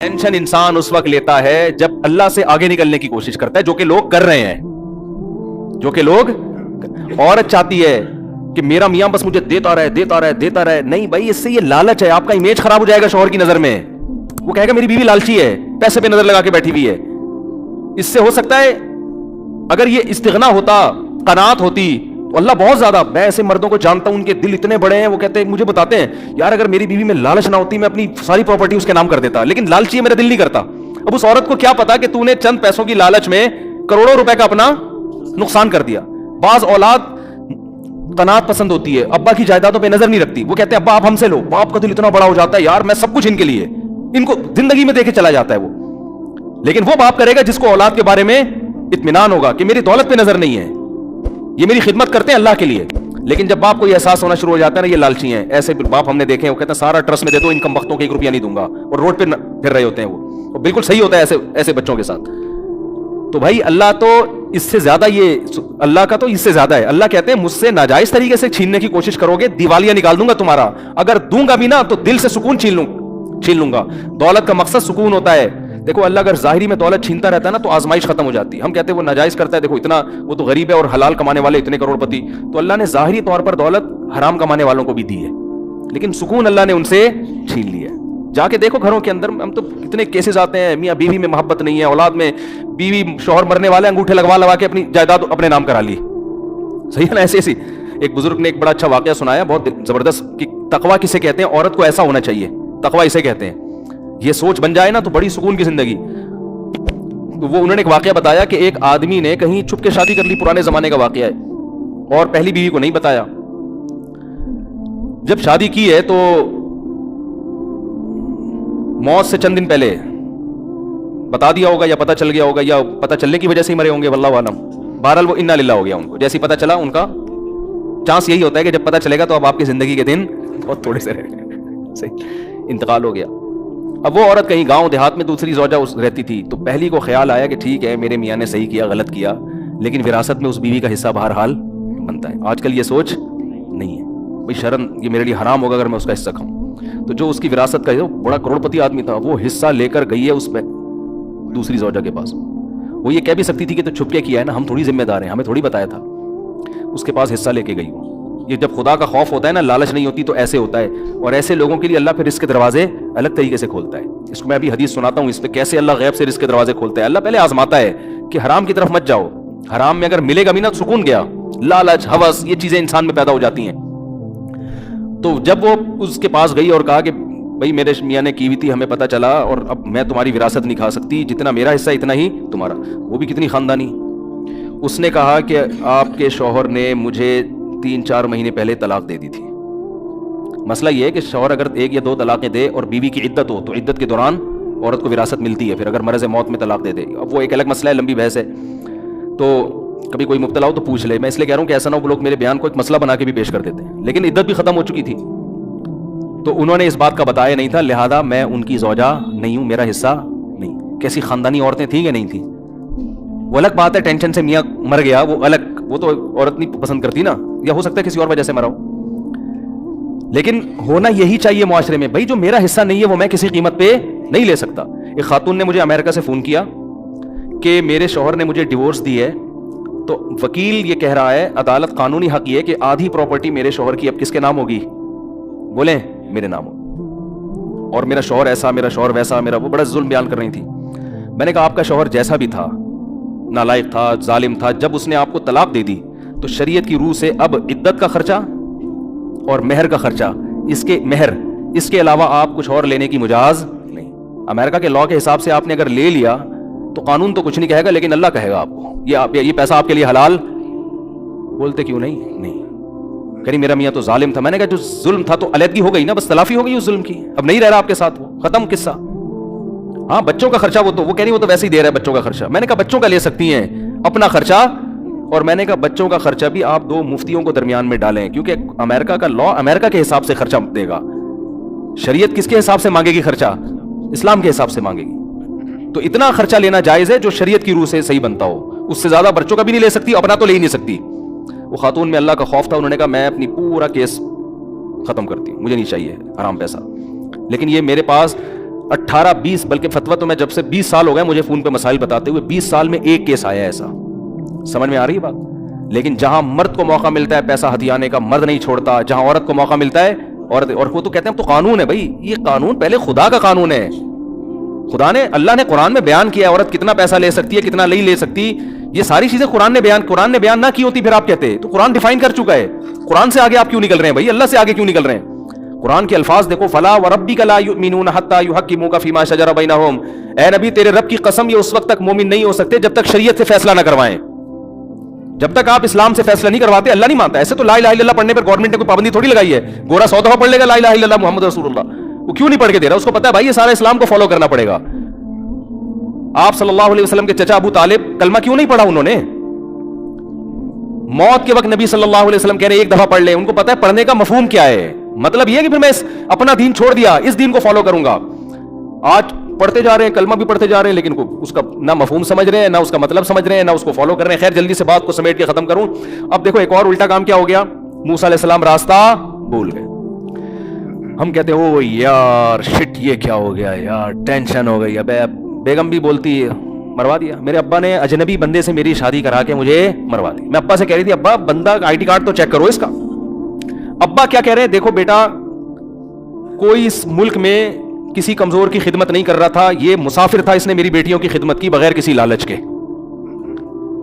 Tension انسان اس وقت لیتا ہے جب اللہ سے آگے نکلنے کی کوشش کرتا ہے، جو کہ لوگ کر رہے ہیں، جو کہ لوگ عورت چاہتی ہے کہ میرا میاں بس مجھے دیتا رہے. نہیں بھائی، اس سے یہ لالچ ہے، آپ کا امیج خراب ہو جائے گا شوہر کی نظر میں. وہ کہے گا میری بیوی لالچی ہے، پیسے پہ نظر لگا کے بیٹھی ہوئی ہے. اس سے ہو سکتا ہے اگر یہ استغنا ہوتا، قناعت ہوتی، تو اللہ بہت زیادہ. میں ایسے مردوں کو جانتا ہوں، ان کے دل اتنے بڑے ہیں، وہ کہتے ہیں، مجھے بتاتے ہیں یار اگر میری بیوی میں لالچ نہ ہوتی میں اپنی ساری پراپرٹی اس کے نام کر دیتا، لیکن لالچی ہے، میرا دل نہیں کرتا. اب اس عورت کو کیا پتا کہ تو نے چند پیسوں کی لالچ میں کروڑوں روپے کا اپنا نقصان کر دیا. بعض اولاد قناعت پسند ہوتی ہے، ابا کی جائیدادوں پہ نظر نہیں رکھتی. وہ کہتے ہیں ابا آپ ہم سے لو. باپ کا دل اتنا بڑا ہو جاتا ہے، یار میں سب کچھ ان کے لیے، ان کو زندگی میں دے کے چلا جاتا ہے وہ. لیکن وہ باپ کرے گا جس کو اولاد کے بارے میں اطمینان ہوگا کہ میری دولت پہ نظر نہیں ہے، یہ میری خدمت کرتے ہیں اللہ کے لیے. لیکن جب باپ کو یہ احساس ہونا شروع ہو جاتا ہے نا یہ لالچی ہیں، ایسے باپ ہم نے دیکھے ہیں، وہ کہتے ہیں سارا ٹرسٹ میں دے دو، انکم وقتوں کے 1 روپیہ نہیں دوں گا، اور روڈ پہ پھر رہے ہوتے ہیں. وہ بالکل صحیح ہوتا ہے ایسے بچوں کے ساتھ. تو بھائی اللہ تو اس سے زیادہ، یہ اللہ کا تو اس سے زیادہ ہے. اللہ کہتے ہیں مجھ سے ناجائز طریقے سے چھیننے کی کوشش کرو گے، دیوالیاں نکال دوں گا تمہارا. اگر دوں گا بھی نا تو دل سے سکون چھین لوں گا. دولت کا مقصد سکون ہوتا ہے. دیکھو اللہ اگر ظاہری میں دولت چھینتا رہتا ہے نا تو آزمائش ختم ہو جاتی ہے. ہم کہتے ہیں وہ ناجائز کرتا ہے، دیکھو اتنا وہ تو غریب ہے اور حلال کمانے والے اتنے کروڑ پتی. تو اللہ نے ظاہری طور پر دولت حرام کمانے والوں کو بھی دی ہے، لیکن سکون اللہ نے ان سے چھین لیا ہے. جا کے دیکھو گھروں کے اندر، ہم تو کتنے کیسز آتے ہیں، میاں بیوی میں محبت نہیں ہے، اولاد میں بیوی شوہر مرنے والے انگوٹھے لگوا کے اپنی جائیداد اپنے نام کرا لی. صحیح ہے نا؟ ایسے ایک بزرگ نے ایک بڑا اچھا واقعہ سنایا، بہت زبردست، کہ تقویٰ کسے کہتے ہیں. عورت کو ایسا ہونا چاہیے، تقویٰ اسے کہتے ہیں. یہ سوچ بن جائے نا تو بڑی سکون کی زندگی. تو وہ انہوں نے ایک واقعہ بتایا کہ ایک آدمی نے کہیں چھپ کے شادی کر لی، پرانے زمانے کا واقعہ ہے، اور پہلی بیوی کو نہیں بتایا. جب شادی کی ہے تو موت سے چند دن پہلے بتا دیا ہوگا، یا پتہ چل گیا ہوگا، یا پتہ چلنے کی وجہ سے ہی مرے ہوں گے، واللہ عالم. بہرحال وہ انا للہ ہو گیا ان کو. جیسے پتہ چلا، ان کا چانس یہی ہوتا ہے کہ جب پتہ چلے گا تو اب آپ کی زندگی کے دن بہت تھوڑے سے رہے. صحیح، انتقال ہو گیا. اب وہ عورت کہیں گاؤں دیہات میں دوسری زوجہ رہتی تھی، تو پہلی کو خیال آیا کہ ٹھیک ہے میرے میاں نے صحیح کیا، غلط کیا، لیکن وراثت میں اس بیوی کا حصہ بہرحال بنتا ہے. آج کل یہ سوچ نہیں ہے، بھائی شرم، یہ میرے لیے حرام ہوگا اگر میں اس کا حصہ کھاؤں. تو جو اس کی وراثت کا بڑا کروڑ پتی آدمی تھا، وہ حصہ لے کر گئی ہے اس پہ دوسری زوجہ کے پاس. وہ یہ کہہ بھی سکتی تھی کہ تو چھپ کے کیا ہے نا، ہم تھوڑی ذمہ دار ہیں، ہمیں تھوڑی بتایا تھا. اس کے پاس حصہ لے کے گئی. یہ جب خدا کا خوف ہوتا ہے نا، لالچ نہیں ہوتی، تو ایسے ہوتا ہے. اور ایسے لوگوں کے لیے اللہ پھر رزق کے دروازے الگ طریقے سے کھولتا ہے. اس کو میں ابھی حدیث سناتا ہوں، اس پہ کیسے اللہ غیب سے رزق کے دروازے کھولتا ہے. اللہ پہلے آزماتا ہے کہ حرام کی طرف مت جاؤ. حرام میں اگر ملے گا بھی نا سکون گیا. لالچ، ہوس، یہ چیزیں انسان میں پیدا ہو جاتی ہیں. تو جب وہ اس کے پاس گئی اور کہا کہ بھائی میرے میاں نے کی ہوئی تھی، ہمیں پتہ چلا، اور اب میں تمہاری وراثت نہیں کھا سکتی، جتنا میرا حصہ اتنا ہی تمہارا. وہ بھی کتنی خاندانی. اس نے کہا کہ آپ کے شوہر نے مجھے 3-4 مہینے پہلے طلاق دے دی تھی. مسئلہ یہ ہے کہ شوہر اگر 1 یا 2 طلاقیں دے اور بیوی کی عدت ہو تو عدت کے دوران عورت کو وراثت ملتی ہے. پھر اگر مرض موت میں طلاق دے دے، اب وہ ایک الگ مسئلہ ہے، لمبی بحث ہے. تو کبھی کوئی مبتلا ہو تو پوچھ لے. میں اس لیے کہہ رہا ہوں کہ ایسا نہ ہو لوگ میرے بیان کو ایک مسئلہ بنا کے بھی پیش کر دیتے ہیں. لیکن عدت بھی ختم ہو چکی تھی، تو انہوں نے اس بات کا بتایا نہیں تھا، لہذا میں ان کی زوجہ نہیں ہوں، میرا حصہ نہیں. کیسی خاندانی عورتیں تھیں کہ نہیں تھیں. وہ الگ بات ہے، ٹینشن سے میاں مر گیا، وہ الگ، وہ تو عورت نہیں پسند کرتی نا، یا ہو سکتا ہے کسی اور وجہ سے مرا ہو. لیکن ہونا یہی چاہیے معاشرے میں، بھائی جو میرا حصہ نہیں ہے وہ میں کسی قیمت پہ نہیں لے سکتا. ایک خاتون نے مجھے امریکہ سے فون کیا کہ میرے شوہر نے مجھے ڈیورس دی ہے، تو وکیل یہ کہہ رہا ہے، عدالت قانونی حق یہ ہے کہ آدھی پراپرٹی میرے شوہر کی اب کس کے نام ہوگی؟ بولیں میرے نام ہو. اور میرا شوہر ایسا، میرا شوہر ویسا، میرا وہ بڑا ظلم بیان کر رہی تھی. میں نے کہا آپ کا شوہر جیسا بھی تھا، نالائق تھا، ظالم تھا، جب اس نے آپ کو طلاق دے دی تو شریعت کی روح سے اب عدت کا خرچہ اور مہر کا خرچہ، اس کے علاوہ آپ کچھ اور لینے کی مجاز نہیں. امریکہ کے لاء کے حساب سے آپ نے اگر لے لیا تو قانون تو کچھ نہیں کہے گا، لیکن اللہ کہے گا آپ کو یہ پیسہ آپ کے لیے حلال. بولتے کیوں نہیں کہ میرا میاں تو ظالم تھا. میں نے کہا جو ظلم تھا تو علیحدگی ہو گئی نا، بس تلافی ہو گئی اس ظلم کی، اب نہیں رہ رہا آپ کے ساتھ، وہ ختم قصہ. ہاں بچوں کا خرچہ وہ کہہ رہی وہ تو ویسے ہی دے رہا ہے بچوں کا خرچہ. میں نے کہا بچوں کا لے سکتی ہیں اپنا خرچہ، اور میں نے کہا بچوں کا خرچہ بھی آپ 2 مفتیوں کو درمیان میں ڈالیں، کیونکہ امریکہ کا لاء امریکہ کے حساب سے خرچہ دے گا. شریعت کس کے حساب سے مانگے گی خرچہ؟ اسلام کے حساب سے مانگے گی. تو اتنا خرچہ لینا جائز ہے جو شریعت کی روح سے صحیح بنتا ہو. اس سے زیادہ بچوں کا بھی نہیں لے سکتی، اپنا تو لے ہی نہیں سکتی. وہ خاتون میں اللہ کا خوف تھا، انہوں نے کہا میں اپنی پورا کیس ختم کرتی ہوں، مجھے نہیں چاہیے حرام پیسہ. لیکن یہ میرے پاس 18-20 بلکہ فتوا تو میں جب سے 20 سال ہو گئے مجھے فون پہ مسائل بتاتے ہوئے, 20 سال میں ایک کیس آیا ایسا. سمجھ میں آ رہی ہے بات؟ لیکن جہاں مرد کو موقع ملتا ہے پیسہ ہتھیانے کا, مرد نہیں چھوڑتا. جہاں عورت کو موقع ملتا ہے عورت, اور وہ تو کہتے ہیں تو قانون ہے بھائی, یہ قانون پہلے خدا کا قانون ہے. خدا نے, اللہ نے قرآن میں بیان کیا ہے عورت کتنا پیسہ لے سکتی ہے کتنا نہیں لے سکتی. یہ ساری چیزیں قرآن نے بیان نہ کی ہوتی پھر آپ کہتے تو قرآن ڈیفائن کر چکا ہے. قرآن سے آگے آپ کیوں نکل رہے ہیں بھائی, اللہ سے آگے کیوں نکل رہے ہیں؟ قرآن کے الفاظ دیکھو, فلا وربک لا یؤمنون حتی یحکموک فیما شجر بینہم. اے نبی تیرے رب کی قسم یہ اس وقت تک مومن نہیں ہو سکتے جب تک شریعت سے فیصلہ نہ کروائیں. جب تک آپ اسلام سے فیصلہ نہیں کرواتے اللہ نہیں مانتا. ایسے تو لا الہ الا اللہ پڑھنے پر گورنمنٹ نے کوئی پابندی تھوڑی لگائی ہے. گورا 100 دفعہ پڑھ لے گا لا الہ الا اللہ محمد رسول اللہ, وہ کیوں نہیں پڑھ کے دے رہا؟ اس کو پتا ہے بھائی یہ سارا اسلام کو فالو کرنا پڑے گا. آپ صلی اللہ علیہ وسلم کے چچا ابو طالب کلمہ کیوں نہیں پڑھا انہوں نے؟ موت کے وقت نبی صلی اللہ علیہ وسلم کہہ رہے ایک دفعہ پڑھ لیں. ان کو پتا ہے پڑھنے کا مفہوم کیا ہے. مطلب یہ کہ پھر میں اپنا دین چھوڑ دیا, اس دین کو فالو کروں گا. آج پڑھتے جا رہے ہیں, کلمہ بھی پڑھتے جا رہے ہیں, لیکن اس کا نہ مفہوم سمجھ رہے ہیں, نہ اس کا مطلب سمجھ رہے ہیں, نہ اس کو فالو کر رہے ہیں. خیر جلدی سے بات کو سمیٹ کے ختم کروں. اب دیکھو ایک اور الٹا کام کیا ہو گیا, موسیٰ علیہ السلام راستہ بھول گئے. ہم کہتے ہیں او یار شٹ یہ کیا ہو گیا یار, ٹینشن ہو گئی. اب بیگم بھی بولتی ہے مروا دیا. میرے ابا نے اجنبی بندے سے میری شادی کرا کے مجھے مروا دی. میں ابا سے کہہ رہی تھی ابا بندہ آئی ڈی کارڈ تو چیک کرو اس کا. ابا کیا کہہ رہے ہیں, دیکھو بیٹا کوئی اس ملک میں کسی کمزور کی خدمت نہیں کر رہا تھا, یہ مسافر تھا, اس نے میری بیٹیوں کی خدمت کی بغیر کسی لالچ کے.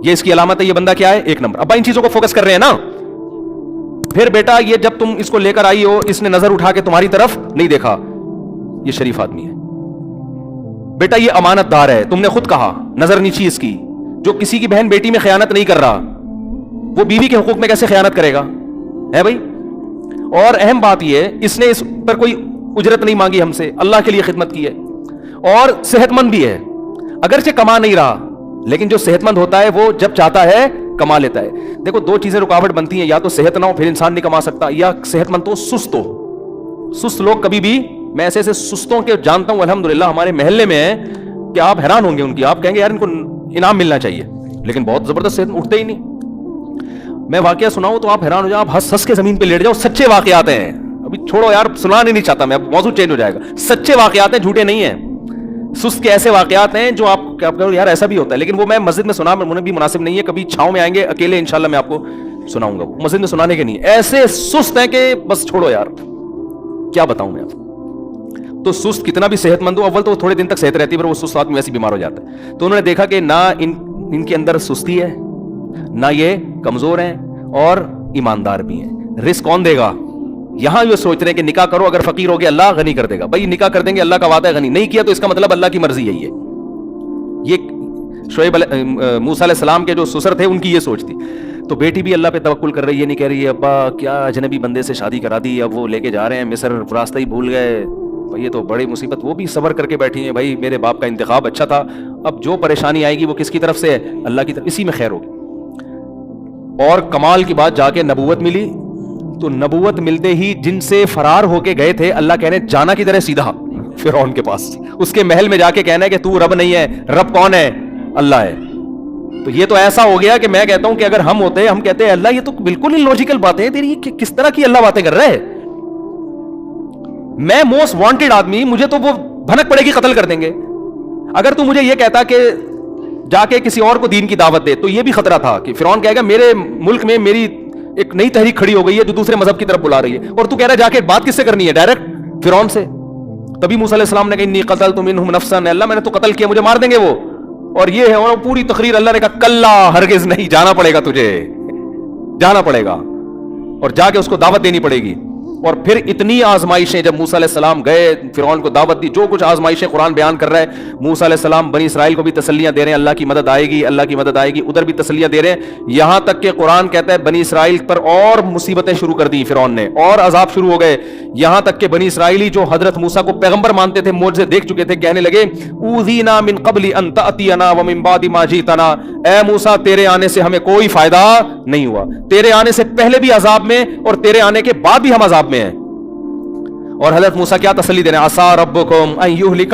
یہ اس کی علامت ہے, یہ بندہ کیا ہے ایک نمبر. ابا ان چیزوں کو فوکس کر رہے ہیں نا. پھر بیٹا یہ جب تم اس کو لے کر آئی ہو اس نے نظر اٹھا کے تمہاری طرف نہیں دیکھا, یہ شریف آدمی ہے. بیٹا یہ امانت دار ہے, تم نے خود کہا نظر نیچی اس کی. جو کسی کی بہن بیٹی میں خیانت نہیں کر رہا وہ بیوی کے حقوق میں کیسے خیانت کرے گا ہے بھائی. اور اہم بات یہ اس نے اس پر کوئی اجرت نہیں مانگی ہم سے, اللہ کے لیے خدمت کی ہے. اور صحت مند بھی ہے, اگرچہ کما نہیں رہا لیکن جو صحت مند ہوتا ہے وہ جب چاہتا ہے کما لیتا ہے. دیکھو دو چیزیں رکاوٹ بنتی ہیں, یا تو صحت نہ ہو پھر انسان نہیں کما سکتا, یا صحت مند تو سست ہو. سست لوگ کبھی بھی, میں ایسے ایسے سستوں کے جانتا ہوں الحمدللہ ہمارے محلے میں ہیں کہ آپ حیران ہوں گے ان کی. آپ کہیں گے یار ان کو انعام ملنا چاہیے, لیکن بہت زبردست صحت اٹھتے ہی نہیں. میں واقعہ سناؤں تو آپ حیران ہو جاؤ, آپ ہنس ہنس کے زمین پہ لیٹ جاؤ. سچے واقعات ہیں, ابھی چھوڑو یار سنانے نہیں چاہتا میں, اب موضوع چینج ہو جائے گا. سچے واقعات ہیں, جھوٹے نہیں ہیں. سست کے ایسے واقعات ہیں جو آپ کیا کہو یار ایسا بھی ہوتا ہے, لیکن وہ میں مسجد میں سنا انہیں بھی مناسب نہیں ہے. کبھی چھاؤں میں آئیں گے اکیلے انشاءاللہ میں آپ کو سناؤں گا. مسجد میں سنانے کے نہیں, ایسے سست ہیں کہ بس چھوڑو یار کیا بتاؤں میں آپ. تو سست کتنا بھی صحت مند ہو, اول تو تھوڑے دن تک صحت رہتی ہے, پر وہ سست آدمی ویسے بیمار ہو جاتا ہے. تو انہوں نے دیکھا کہ نہ ان کے اندر سستی ہے, نہ یہ کمزور ہیں, اور ایماندار بھی ہیں. رزق کون دے گا؟ یہاں یہ سوچ رہے ہیں کہ نکاح کرو, اگر فقیر ہو گیا اللہ غنی کر دے گا. بھائی نکاح کر دیں گے, اللہ کا وعدہ ہے غنی, نہیں کیا تو اس کا مطلب اللہ کی مرضی ہے. یہ موسیٰ علیہ السلام کے جو سسر تھے ان کی یہ سوچ تھی. تو بیٹی بھی اللہ پہ توکل کر رہی ہے, نہیں کہہ رہی ہے ابا کیا اجنبی بندے سے شادی کرا دی, اب وہ لے کے جا رہے ہیں مصر, راستہ ہی بھول گئے, یہ تو بڑی مصیبت. وہ بھی صبر کر کے بیٹھی ہیں, بھائی میرے باپ کا انتخاب اچھا تھا, اب جو پریشانی آئے گی وہ کس کی طرف سے ہے؟ اللہ کی طرف, اسی میں خیر ہوگی. اور کمال کی بات جا کے نبوت ملی. تو نبوت ملتے ہی جن سے فرار ہو کے گئے تھے, اللہ کہنے جانا کی طرح سیدھا فرعون کے پاس, اس کے محل میں جا کے کہنا ہے کہ تو رب نہیں ہے, رب کون ہے؟ اللہ ہے. تو یہ تو ایسا ہو گیا کہ میں کہتا ہوں کہ اگر ہم ہوتے, ہم کہتے ہیں اللہ یہ تو بالکل ہی لاجیکل باتیں ہیں تیری, کس طرح کی اللہ باتیں کر رہے ہے. میں موسٹ وانٹڈ آدمی, مجھے تو وہ بھنک پڑے گی قتل کر دیں گے. اگر تو مجھے یہ کہتا کہ جا کے کسی اور کو دین کی دعوت دے, تو یہ بھی خطرہ تھا کہ فرعون کہے گا میرے ملک میں میری ایک نئی تحریک کھڑی ہو گئی ہے جو دوسرے مذہب کی طرف بلا رہی ہے, اور تو کہہ رہا ہے جا کے بات کس سے کرنی ہے؟ ڈائریکٹ فرعون سے. تبھی موسیٰ علیہ السلام نے کہا انی قتلت منہم نفسا, اللہ میں نے تو قتل کیا, مجھے مار دیں گے وہ. اور یہ ہے, اور پوری تقریر اللہ نے کہا کلا ہرگز نہیں, جانا پڑے گا تجھے, جانا پڑے گا, اور جا کے اس کو دعوت دینی پڑے گی. اور پھر اتنی آزمائشیں جب موسیٰ علیہ السلام گئے فرعون کو دعوت دی, جو کچھ آزمائشیں قرآن بیان کر رہا ہے. موسیٰ علیہ السلام بنی اسرائیل کو بھی تسلیاں دے رہے ہیں, اللہ کی مدد آئے گی, اللہ کی مدد آئے گی, ادھر بھی تسلیاں دے رہے ہیں. یہاں تک کہ قرآن کہتا ہے بنی اسرائیل پر اور مصیبتیں شروع کر دی فرعون نے, اور عذاب شروع ہو گئے. یہاں تک کہ بنی اسرائیلی جو حضرت موسیٰ کو پیغمبر مانتے تھے, معجزے دیکھ چکے تھے, کہنے لگے اوذینا من قبل ان تأتینا ومن بعد ما جئتنا, اے موسیٰ تیرے آنے سے ہمیں کوئی فائدہ نہیں ہوا, تیرے آنے سے پہلے بھی عذاب میں اور تیرے آنے کے بعد بھی ہم عذاب میں ہیں. اور حضرت موسیٰ کیا تسلی دے رہے ہیں, عسیٰ ربکم ان یہلک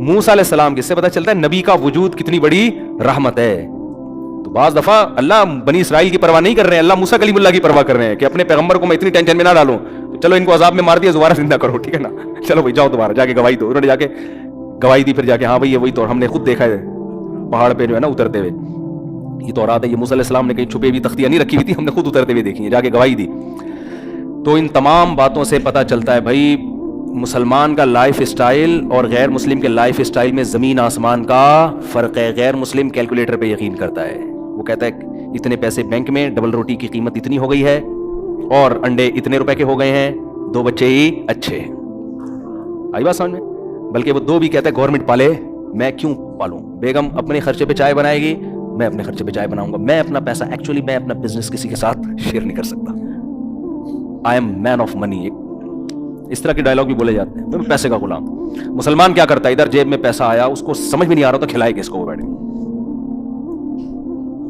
موسیٰ علیہ السلام کس سے پتہ چلتا ہے نبی کا وجود کتنی بڑی رحمت ہے. تو بعض دفعہ اللہ بنی اسرائیل کی پرواہ نہیں کر رہے ہیں, اللہ موسیٰ کلیم اللہ کی پرواہ کر رہے ہیں کہ اپنے پیغمبر کو میں اتنی ٹینشن میں نہ ڈالوں, چلو ان کو عذاب میں مار دیا, دوبارہ زندہ کرو, ٹھیک ہے نا, چلو بھائی جاؤ دوبارہ جا کے گواہی دو. انہوں نے جا کے گواہی دی, پھر جا کے ہاں بھائی یہ وہی تو ہم نے خود دیکھا ہے پہاڑ پہ جو ہے نا اترتے ہوئے, یہ تورات ہے, یہ موسیٰ علیہ السلام نے کہیں چھپے ہوئی تختیاں نہیں رکھی ہوئی تھی, ہم نے خود اترتے ہوئے دیکھی ہیں, جا کے گواہی دی. تو ان تمام باتوں سے پتہ چلتا ہے بھائی مسلمان کا لائف اسٹائل اور غیر مسلم کے لائف اسٹائل میں زمین آسمان کا فرق ہے. غیر مسلم کیلکولیٹر پہ یقین کرتا ہے, وہ کہتا ہے اتنے پیسے بینک میں, ڈبل روٹی کی قیمت اتنی ہو گئی ہے, اور انڈے اتنے روپے کے ہو گئے ہیں, 2 بچے ہی اچھے. آئی بات سمجھ میں؟ بلکہ وہ 2 بھی کہتا ہے گورنمنٹ پالے, میں کیوں پالوں؟ بیگم اپنے خرچے پہ چائے بنائے گی, میں اپنے خرچے پہ چائے بناؤں گا. میں اپنا پیسہ ایکچولی میں اپنا بزنس کسی کے ساتھ شیئر نہیں کر سکتا. I am main of money, اس طرح کے ڈائلاگ بھی بولے جاتے ہیں, میں پیسے کا غلام. مسلمان کیا کرتا ہے, ادھر جیب میں پیسہ آیا, اس کو سمجھ میں نہیں آ رہا تو کھلائے کس کو, وہ بیٹھے,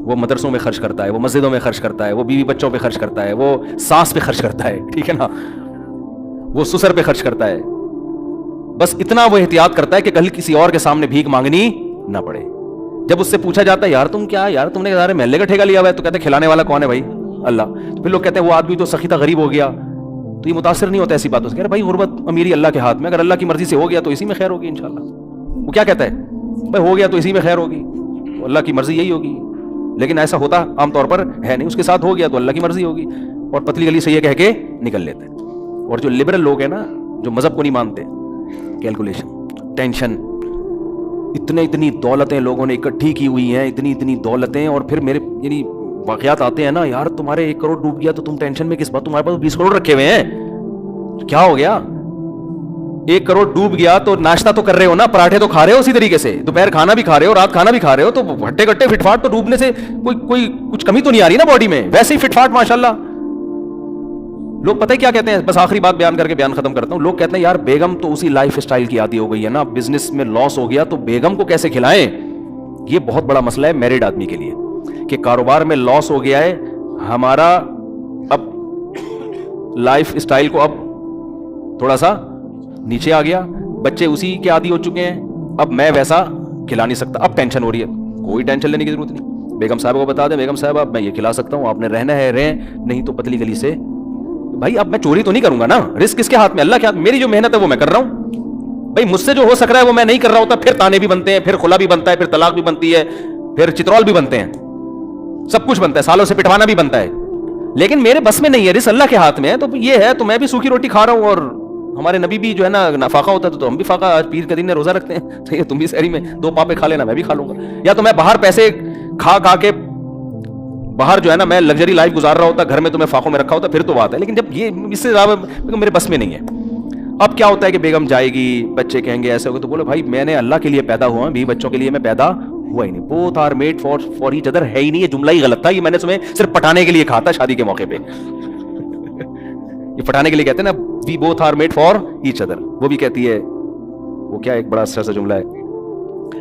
وہ مدرسوں میں خرچ کرتا ہے, وہ مسجدوں میں خرچ کرتا ہے, وہ بیوی بچوں پہ خرچ کرتا ہے, وہ ساس پہ خرچ کرتا ہے, ٹھیک ہے نا, وہ سسر پہ خرچ کرتا ہے. بس اتنا وہ احتیاط کرتا ہے کہ کل کسی اور کے سامنے بھیک مانگنی نہ پڑے. جب اس سے پوچھا جاتا ہے یار تم کیا, یار تم نے سارے محلے کا ٹھیکہ لیا ہوا ہے, تو کہتے ہیں کھلانے والا کون ہے بھائی, اللہ. تو پھر لوگ کہتے ہیں وہ آدمی تو سخی تھا, غریب ہو گیا. تو یہ متاثر نہیں ہوتا ایسی باتوں سے, کہہ رہے بھائی غربت امیری اللہ کے ہاتھ میں, اگر اللہ کی مرضی سے ہو گیا تو اسی میں خیر ہوگی انشاءاللہ. وہ کیا کہتا ہے بھائی ہو گیا تو اسی میں خیر ہوگی, تو اللہ کی مرضی یہی ہوگی. لیکن ایسا ہوتا عام طور پر ہے نہیں, اس کے ساتھ ہو گیا تو اللہ کی مرضی ہوگی, اور پتلی گلی سے یہ کہہ کے نکل لیتے ہیں. اور جو لبرل لوگ ہیں نا, جو مذہب کو نہیں مانتے, کیلکولیشن, ٹینشن, اتنی دولتیں لوگوں نے اکٹھی کی ہوئی ہیں, اتنی دولتیں, اور پھر میرے یعنی واقعات آتے ہیں نا, یار تمہارے 1 کروڑ ڈوب گیا تو تم ٹینشن میں کس بات, تمہارے پاس 20 کروڑ رکھے ہوئے ہیں, کیا ہو گیا؟ 1 کروڑ ڈوب گیا تو ناشتہ تو کر رہے ہو نا, پراٹھے تو کھا رہے ہو اسی طریقے سے, دوپہر کھانا بھی کھا رہے ہو, رات کھانا بھی کھا رہے ہو, تو ہٹے کٹے فٹ فاٹ تو ڈوبنے سے کوئی کچھ کمی تو نہیں آ رہی نا باڈی میں, ویسے ہی فٹ فاٹ ماشاءاللہ. لوگ پتہ ہے کیا کہتے ہیں, بس آخری بات بیان کر کے بیان ختم کرتا ہوں. لوگ کہتے ہیں یار بیگم تو اسی لائف اسٹائل کی عادی ہو گئی ہے نا, بزنس میں لاس ہو گیا تو بیگم کو کیسے کھلائیں. یہ بہت بڑا مسئلہ ہے میرڈ آدمی کے لیے, کہ کاروبار میں لاس ہو گیا ہے ہمارا, اب لائف اسٹائل کو اب تھوڑا سا نیچے آ گیا, بچے اسی کے عادی ہو چکے ہیں, اب میں ویسا کھلا نہیں سکتا, اب ٹینشن ہو رہی ہے. کوئی ٹینشن لینے کی ضرورت نہیں, بیگم صاحب کو بتا دیں بیگم صاحب اب میں یہ کھلا سکتا ہوں, آپ نے رہنا ہے رہیں, نہیں تو پتلی گلی سے. بھائی اب میں چوری تو نہیں کروں گا نا, رزق کس کے ہاتھ میں, اللہ کے ہاتھ. میری جو محنت ہے وہ میں کر رہا ہوں بھائی, مجھ سے جو ہو سک رہا ہے وہ میں نہیں کر رہا ہوتا, پھر تانے بھی بنتے ہیں, پھر خلا بھی بنتا ہے, پھر طلاق بھی بنتی ہے, پھر چترول بھی بنتے ہیں, سب کچھ بنتا ہے, سالوں سے پٹوانا بھی بنتا ہے. لیکن میرے بس میں نہیں ہے, رزق اللہ کے ہاتھ میں ہے. تو یہ ہے, تو میں بھی سوکھی روٹی کھا رہا ہوں, اور ہمارے نبی بھی جو ہے نا فاقہ ہوتا ہے تو ہم بھی فاقہ, آج پیر کے دن روزہ رکھتے ہیں, تو یہ تم بھی سحری میں 2 پاپے کھا لینا, میں بھی کھا لوں گا. یا تو میں باہر پیسے کھا کے باہر جو ہے نا میں لگژری لائف گزار رہا ہوتا, گھر میں تمہیں فاقوں میں رکھا ہوتا, پھر تو بات ہے. لیکن جب یہ اس سے زیادہ میرے بس میں نہیں ہے. اب کیا ہوتا ہے کہ بیگم جائے گی, بچے کہیں گے ایسے ہوگا, تو بولے بھائی میں نے اللہ کے لیے پیدا ہوا ہوں, بھی بچوں کے لیے میں پیدا ہوا ہی نہیں. Both are made for each other ہے ہی نہیں, یہ جملہ ہی غلط تھا, یہ میں نے تمہیں صرف پٹانے کے لیے کہا تھا شادی کے موقع پہ. یہ پٹانے کے لیے کہتے ہیں نا, we both are made for each other. وہ بھی کہتی ہے, وہ کیا ایک بڑا اچھا سا جملہ ہے,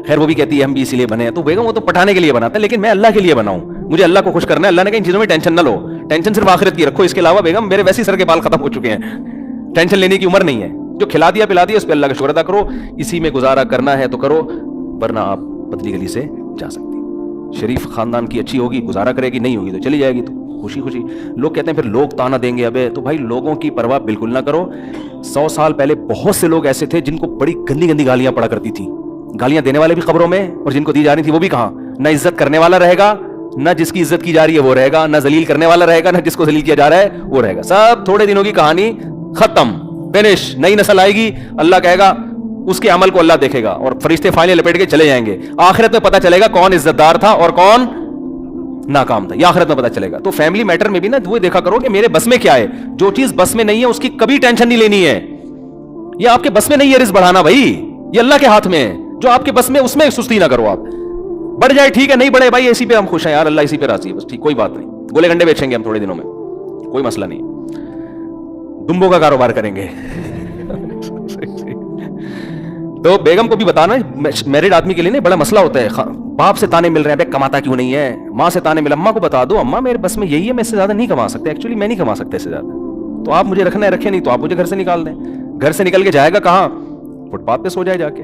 خیر وہ بھی کہتی ہے ہم بھی اسی لیے بنے ہیں. تو بیگم وہ تو پٹانے کے لیے بناتا ہے, لیکن میں اللہ کے لیے بناؤں, مجھے اللہ کو خوش کرنا ہے. اللہ نے کہا ان چیزوں میں ٹینشن نہ لو, ٹینشن صرف آخرت کی رکھو, اس کے علاوہ بیگم میرے ویسے سر کے بال ختم ہو چکے ہیں, ٹینشن لینے کی عمر نہیں ہے. جو کھلا دیا پلا دیا اس پہ اللہ کا شکر ادا کرو, اسی میں گزارا کرنا ہے تو کرو, ورنہ آپ پتلی گلی سے جا سکتی. شریف خاندان کی اچھی ہوگی گزارا کرے گی, نہیں ہوگی تو چلی جائے گی, تو خوشی خوشی. لوگ کہتے ہیں پھر لوگ تانا دیں گے, ابے تو بھائی لوگوں کی پرواہ بالکل نہ کرو. 100 سال پہلے بہت سے لوگ ایسے تھے جن کو بڑی گندی گندی گالیاں پڑا کرتی تھی, گالیاں دینے والے بھی قبروں میں, اور جن کو دی جا رہی تھی وہ بھی کہاں. نہ عزت کرنے والا رہے گا, نہ جس کی عزت کی جا رہی ہے وہ رہے گا, نہ ذلیل کرنے والا رہے گا, نہ جس کو ذلیل کیا جا رہا ہے وہ رہے گا. سب تھوڑے دنوں کی کہانی, ختم, فنش. نئی نسل آئے گی, اللہ کہے گا اس کے عمل کو اللہ دیکھے گا, اور فرشتے فائلیں لپیٹ کے چلے جائیں گے. آخرت میں پتہ چلے گا کون عزت دار تھا اور کون ناکام تھا, یہ آخرت میں پتہ چلے گا. تو فیملی میٹر میں بھی نا وہ دیکھا کرو کہ میرے بس میں کیا ہے. جو چیز بس میں نہیں ہے اس کی کبھی ٹینشن نہیں لینی ہے. یہ آپ کے بس میں نہیں ہے رزق بڑھانا بھائی, یہ اللہ کے ہاتھ میں ہے. جو آپ کے بس میں اس میں سستی نہ کرو آپ. بڑھ جائے ٹھیک ہے, نہیں بڑھے بھائی اسی پہ ہم خوش ہیں یار, اللہ اسی پہ راضی ہے, بس ٹھیک, کوئی بات نہیں. گولے گنڈے بیچیں گے ہم تھوڑے دنوں میں, کوئی مسئلہ نہیں. دمبوں کا کاروبار کریں گے. تو بیگم کو بھی بتانا, میرڈ آدمی کے لیے نہیں بڑا مسئلہ ہوتا ہے. باپ سے تانے مل رہے ہیں, بے کماتا کیوں نہیں ہے, ماں سے تانے مل, اماں کو بتا دو اماں میرے بس میں یہی ہے, میں اس سے زیادہ نہیں کما سکتے, ایکچولی میں نہیں کما سکتا اس سے زیادہ, تو آپ مجھے رکھنا ہے رکھے, نہیں تو آپ مجھے گھر سے نکال دیں. گھر سے نکل کے جائے گا کہاں, فٹ پاتھ پہ سو جائے جا کے,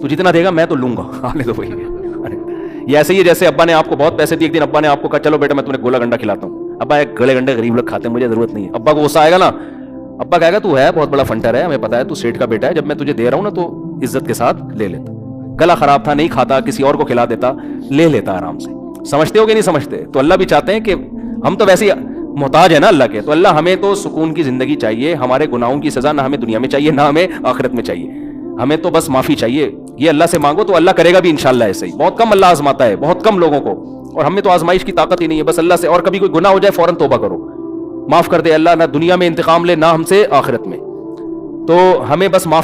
تو جتنا دے گا میں تو لوں گا, آنے دو بھائی. یہ ایسے ہی ہے جیسے ابا نے آپ کو بہت پیسے دیے, ایک دن ابا نے آپ کو کہا چلو بیٹا میں تمہیں گولا گنڈا کھلاتا ہوں. ابا ایک گلے گنڈے غریب لوگ کھاتے ہیں, مجھے ضرورت نہیں ہے. ابا کو غصہ آئے گا نا, ابا کہے گا تو ہے بہت بڑا فنٹر ہے, ہمیں پتا ہے تو سیٹ کا بیٹا ہے, جب میں تجھے دے رہا ہوں نا تو عزت کے ساتھ لے لیتا. گلا خراب تھا نہیں کھاتا, کسی اور کو کھلا دیتا, لے لیتا آرام سے. سمجھتے ہو کہ نہیں سمجھتے؟ تو اللہ بھی چاہتے ہیں کہ ہم تو ویسے محتاج ہے نا اللہ کے, تو اللہ ہمیں تو سکون کی زندگی چاہیے, ہمارے گناہوں کی سزا نہ ہمیں دنیا میں چاہیے نہ ہمیں آخرت میں چاہیے, ہمیں تو بس معافی چاہیے. یہ اللہ سے مانگو تو اللہ کرے گا بھی انشاءاللہ ایسے ہی. بہت کم اللہ آزماتا ہے, بہت کم لوگوں کو, اور ہمیں تو آزمائش کی طاقت ہی نہیں ہے. بس اللہ سے, اور کبھی کوئی گناہ ہو جائے فوراً توبہ کرو, معاف کر دے اللہ, نہ دنیا میں انتقام لے نہ ہم سے آخرت میں. تو ہمیں بس معاف